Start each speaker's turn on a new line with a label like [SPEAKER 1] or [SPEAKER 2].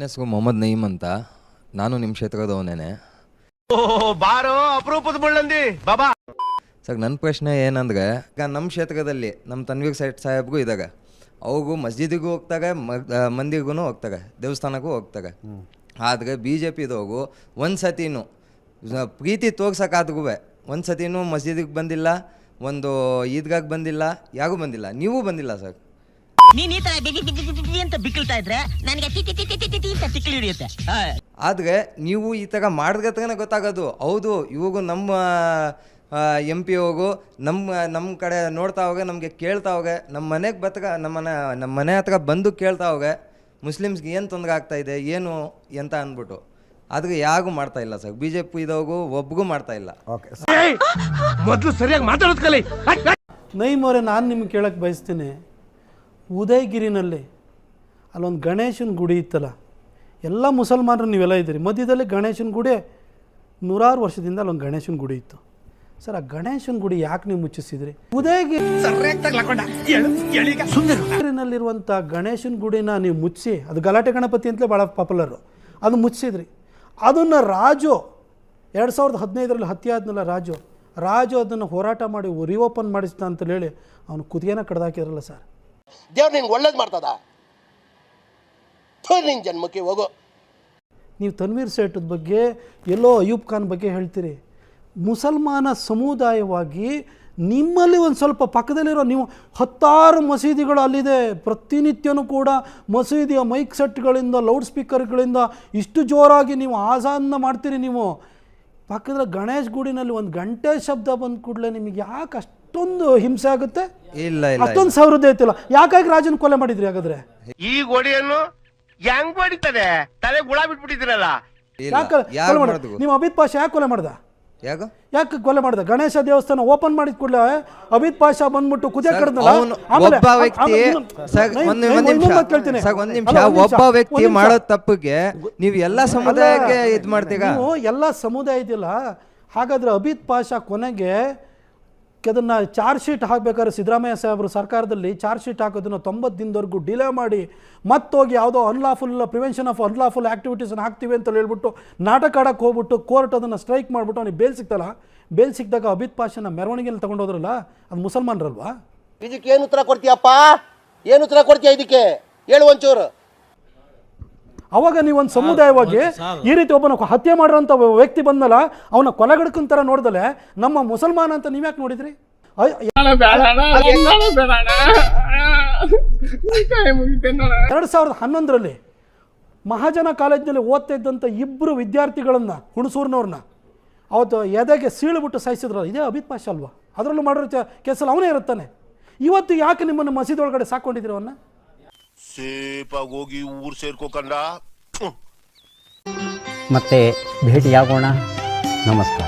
[SPEAKER 1] ಹೆಸರು ಮೊಹಮ್ಮದ್ ನಯೀಮ್ ಅಂತ. ನಾನು ನಿಮ್ಮ ಕ್ಷೇತ್ರದವನೇನೆ.
[SPEAKER 2] ಬಾರೋ ಅಪರೂಪದ ಮುಳ್ಳಂದಿ ಬಾಬಾ.
[SPEAKER 1] ಸರ್, ನನ್ನ ಪ್ರಶ್ನೆ ಏನಂದರೆ, ಈಗ ನಮ್ಮ ಕ್ಷೇತ್ರದಲ್ಲಿ ನಮ್ಮ ತನ್ವೀರ್ ಸೇಠ್ ಸಾಹೇಬ್ಗೂ ಇದ್ದಾರೆ. ಅವ್ರಿಗೂ ಮಸ್ಜಿದಿಗೂ ಹೋಗ್ತಾರೆ, ಮಂದಿಗೂ ಹೋಗ್ತಾರೆ, ದೇವಸ್ಥಾನಕ್ಕೂ ಹೋಗ್ತಾರೆ. ಆದರೆ BJPದವ್ರು ಒಂದು ಸತಿನೂ ಪ್ರೀತಿ ತೋರ್ಸೋಕ್ಕಾದ್ರೂ ಒಂದು ಸತಿನೂ ಮಸ್ಜಿದಿಗೆ ಬಂದಿಲ್ಲ, ಒಂದು ಈದ್ಗಾಗ್ ಬಂದಿಲ್ಲ, ಯಾರಿಗೂ ಬಂದಿಲ್ಲ. ನೀವೂ ಬಂದಿಲ್ಲ ಸರ್.
[SPEAKER 3] ನೀನ್ ಈ ತರ ಅಂತ ಬಿಕ್ಕಳ್ತಾ ಇದ್ರೆ ನನಗೆ ತಿಕ್ಕಿ ಹಿಡಿಯುತ್ತೆ.
[SPEAKER 1] ಆದರೆ ನೀವು ಈ ಥರ ಮಾಡಿದ್ರೆ ಗೊತ್ತಾಗೋದು. ಹೌದು, ಇವಾಗೂ ನಮ್ಮ MP ಹೋಗು ನಮ್ಮ ಕಡೆ ನೋಡ್ತಾ ಹೋಗೆ, ನಮಗೆ ಕೇಳ್ತಾ ಹೋಗೆ, ನಮ್ಮ ಮನೆಗೆ ನಮ್ಮ ಮನೆ ಹತ್ರ ಬಂದು ಕೇಳ್ತಾ ಹೋಗೆ ಮುಸ್ಲಿಮ್ಸ್ಗೆ ಏನು ತೊಂದರೆ ಆಗ್ತಾಯಿದೆ ಏನು ಅಂತ ಅಂದ್ಬಿಟ್ಟು. ಆದರೆ ಯಾರಿಗೂ ಮಾಡ್ತಾ ಇಲ್ಲ ಸರ್. BJP ಇದೋಗು ಒಬ್ಗೂ ಮಾಡ್ತಾ ಇಲ್ಲ.
[SPEAKER 4] ಓಕೆ,
[SPEAKER 2] ಮೊದಲು ಸರಿಯಾಗಿ ಮಾತಾಡೋದು ಕಲಿ.
[SPEAKER 5] ನಯೀಮ್ ಅವರೇ, ನಾನು ನಿಮ್ಗೆ ಕೇಳಕ್ಕೆ ಬಯಸ್ತೀನಿ. ಉದಯಗಿರಿನಲ್ಲಿ ಅಲ್ಲೊಂದು ಗಣೇಶನ ಗುಡಿ ಇತ್ತಲ್ಲ, ಎಲ್ಲ ಮುಸಲ್ಮಾನರು ನೀವೆಲ್ಲ ಇದ್ದೀರಿ, ಮಧ್ಯದಲ್ಲಿ ಗಣೇಶನ ಗುಡಿ 100 ವರ್ಷದಿಂದ ಅಲ್ಲೊಂದು ಗಣೇಶನ ಗುಡಿ ಇತ್ತು ಸರ್. ಆ ಗಣೇಶನ ಗುಡಿ ಯಾಕೆ ನೀವು ಮುಚ್ಚಿಸಿದ್ರಿ? ಉದಯಗಿರಿನಲ್ಲಿರುವಂಥ ಗಣೇಶನ ಗುಡಿನ ನೀವು ಮುಚ್ಚಿಸಿ, ಅದು ಗಲಾಟೆ ಗಣಪತಿ ಅಂತಲೇ ಭಾಳ ಪಾಪ್ಯುಲರು, ಅದು ಮುಚ್ಚಿಸಿದ್ರಿ. ಅದನ್ನು ರಾಜು 2015ರಲ್ಲಿ ಹತ್ಯೆ ಆದ್ನಲ್ಲ ರಾಜು ಅದನ್ನು ಹೋರಾಟ ಮಾಡಿ ರಿಓಪನ್ ಮಾಡಿಸ್ತಾ ಅಂತ ಹೇಳಿ ಅವನು ಕುದಿಗೆನ ಕಡ್ದಾಕಿದ್ರಲ್ಲ ಸರ್.
[SPEAKER 6] ದೇವ್ರು ನಿನ್ಗೆ ಒಳ್ಳೇದು ಮಾಡ್ತದ, ನಿನ್ನ ಜನ್ಮಕ್ಕೆ ಹೋಗೋ.
[SPEAKER 5] ನೀವು ತನ್ವೀರ್ ಸೇಠದ ಬಗ್ಗೆ, ಎಲ್ಲೋ ಅಯೂಬ್ ಖಾನ್ ಬಗ್ಗೆ ಹೇಳ್ತೀರಿ. ಮುಸಲ್ಮಾನ ಸಮುದಾಯವಾಗಿ ನಿಮ್ಮಲ್ಲಿ ಒಂದು ಸ್ವಲ್ಪ ಪಕ್ಕದಲ್ಲಿರೋ ನೀವು 10 ಮಸೀದಿಗಳು ಅಲ್ಲಿದೆ. ಪ್ರತಿನಿತ್ಯನೂ ಕೂಡ ಮಸೀದಿಯ ಮೈಕ್ ಸೆಟ್ಗಳಿಂದ, ಲೌಡ್ ಸ್ಪೀಕರ್ಗಳಿಂದ ಇಷ್ಟು ಜೋರಾಗಿ ನೀವು ಆಜಾನ್ನ ಮಾಡ್ತೀರಿ. ನೀವು ಪಕ್ಕದ ಗಣೇಶ್ ಗುಡಿನಲ್ಲಿ 1 ಗಂಟೆ ಶಬ್ದ ಬಂದ ಕೂಡಲೇ ನಿಮಗೆ ಯಾಕೆ ಅಷ್ಟೊಂದು ಹಿಂಸೆ ಆಗುತ್ತೆ?
[SPEAKER 1] ಇಲ್ಲ,
[SPEAKER 5] ಅಷ್ಟೊಂದು ಸಾವಿರದ್ದು ಐತಿಲ್ಲ. ಯಾಕಾಗಿ ರಾಜನ ಕೊಲೆ ಮಾಡಿದ್ರಿ ಹಾಗಾದ್ರೆ?
[SPEAKER 2] ಈ ಗೋಡಿಯನ್ನು ಹೆಂಗ್ ಹೊಡಿತದೆ, ತಲೆ ಗುಳ ಬಿಟ್ಬಿಟ್ಟಿದ್ದೀರಲ್ಲ.
[SPEAKER 5] ಯಾಕೆ ಕೊಲೆ ಮಾಡಿದ? ನೀವು ಅಬಿದ್ ಪಾಷಾ ಯಾಕೆ ಕೊಲೆ ಮಾಡ್ದ? ಯಾಕೆ ಕೊಲೆ ಮಾಡ್ದ? ಗಣೇಶ ದೇವಸ್ಥಾನ ಓಪನ್ ಮಾಡಿದ ಕೂಡಲೇ ಅಬಿದ್ ಪಾಷಾ ಬಂದ್ಬಿಟ್ಟು ಕುದಿಯ ಕಡ್ದಲ್ಲ.
[SPEAKER 1] ಒಬ್ಬ ವ್ಯಕ್ತಿ ಮಾಡೋ ತಪ್ಪಿಗೆ ನೀವು ಎಲ್ಲ ಸಮುದಾಯಕ್ಕೆ ಇದು ಮಾಡ್ತೀರಾ?
[SPEAKER 5] ನೀವು ಎಲ್ಲ ಸಮುದಾಯ ಇದೆಯಲ್ಲ. ಹಾಗಾದ್ರೆ ಅಬಿದ್ ಪಾಷಾ ಕೊನೆಗೆ ಅದನ್ನು ಚಾರ್ಜ್ ಶೀಟ್ ಹಾಕಬೇಕಾದ್ರೆ ಸಿದ್ದರಾಮಯ್ಯ ಸಾಹೇಬರು ಸರ್ಕಾರದಲ್ಲಿ ಚಾರ್ಜ್ ಶೀಟ್ ಹಾಕೋದನ್ನು 90 ದಿನದವರೆಗೂ ಡಿಲೇ ಮಾಡಿ ಮತ್ತೋಗಿ ಯಾವುದೋ ಪ್ರಿವೆನ್ಷನ್ ಆಫ್ ಅನ್ಲಾಫುಲ್ ಆ್ಯಕ್ಟಿವಿಟೀಸನ್ನು ಹಾಕ್ತೀವಿ ಅಂತ ಹೇಳ್ಬಿಟ್ಟು ನಾಟಕ ಆಡೋಕ್ಕೆ ಹೋಗ್ಬಿಟ್ಟು ಕೋರ್ಟ್ ಅದನ್ನು ಸ್ಟ್ರೈಕ್ ಮಾಡಿಬಿಟ್ಟು ಅವ್ನಿಗೆ ಬೇಲ್ ಸಿಗ್ತಲ್ಲ. ಬೇಲ್ ಸಿಕ್ಕಿದಾಗ ಅಬಿದ್ ಪಾಷಾನ ಮೆರವಣಿಗೆಯಲ್ಲಿ ತಗೊಂಡೋದ್ರಲ್ಲ, ಅದು ಮುಸಲ್ಮಾನರಲ್ವಾ?
[SPEAKER 6] ಇದಕ್ಕೆ ಏನು ಉತ್ತರ ಕೊಡ್ತೀಯಪ್ಪ? ಏನು ಉತ್ತರ ಕೊಡ್ತೀಯ ಇದಕ್ಕೆ? ಹೇಳು ಒಂಚೂರು.
[SPEAKER 5] ಅವಾಗ ನೀವೊಂದು ಸಮುದಾಯವಾಗಿ ಈ ರೀತಿ ಒಬ್ಬನ ಹತ್ಯೆ ಮಾಡಿರೋಂಥ ವ್ಯಕ್ತಿ ಬಂದಲ್ಲ, ಅವನ ಕೊಲೆಗಡಕನ ಥರ ನೋಡ್ದಲೆ ನಮ್ಮ ಮುಸಲ್ಮಾನ ಅಂತ ನೀವ್ಯಾಕೆ ನೋಡಿದ್ರಿ? 2011ರಲ್ಲಿ ಮಹಾಜನ ಕಾಲೇಜಿನಲ್ಲಿ ಓದ್ತಾ ಇದ್ದಂಥ 2 ವಿದ್ಯಾರ್ಥಿಗಳನ್ನು, ಹುಣಸೂರಿನವ್ರನ್ನ ಅವತ್ತು ಎದೆಗೆ ಸೀಳುಬಿಟ್ಟು ಸಾಯಿಸಿದ್ರಲ್ಲ, ಇದೇ ಅಬಿದ್ ಪಾಷಾ ಅಲ್ವಾ? ಅದರಲ್ಲೂ ಮಾಡಿರೋ ಕೇಸಲ್ಲಿ ಅವನೇ ಇರುತ್ತಾನೆ. ಇವತ್ತು ಯಾಕೆ ನಿಮ್ಮನ್ನು ಮಸೀದಿ ಒಳಗಡೆ ಸಾಕೊಂಡಿದ್ದೀರಿ ಅವನ್ನ?
[SPEAKER 6] ಸೇಫಾಗಿ ಹೋಗಿ ಊರು ಸೇರ್ಕೋಕಂಡ.
[SPEAKER 7] ಮತ್ತೆ ಭೇಟಿಯಾಗೋಣ. ನಮಸ್ಕಾರ.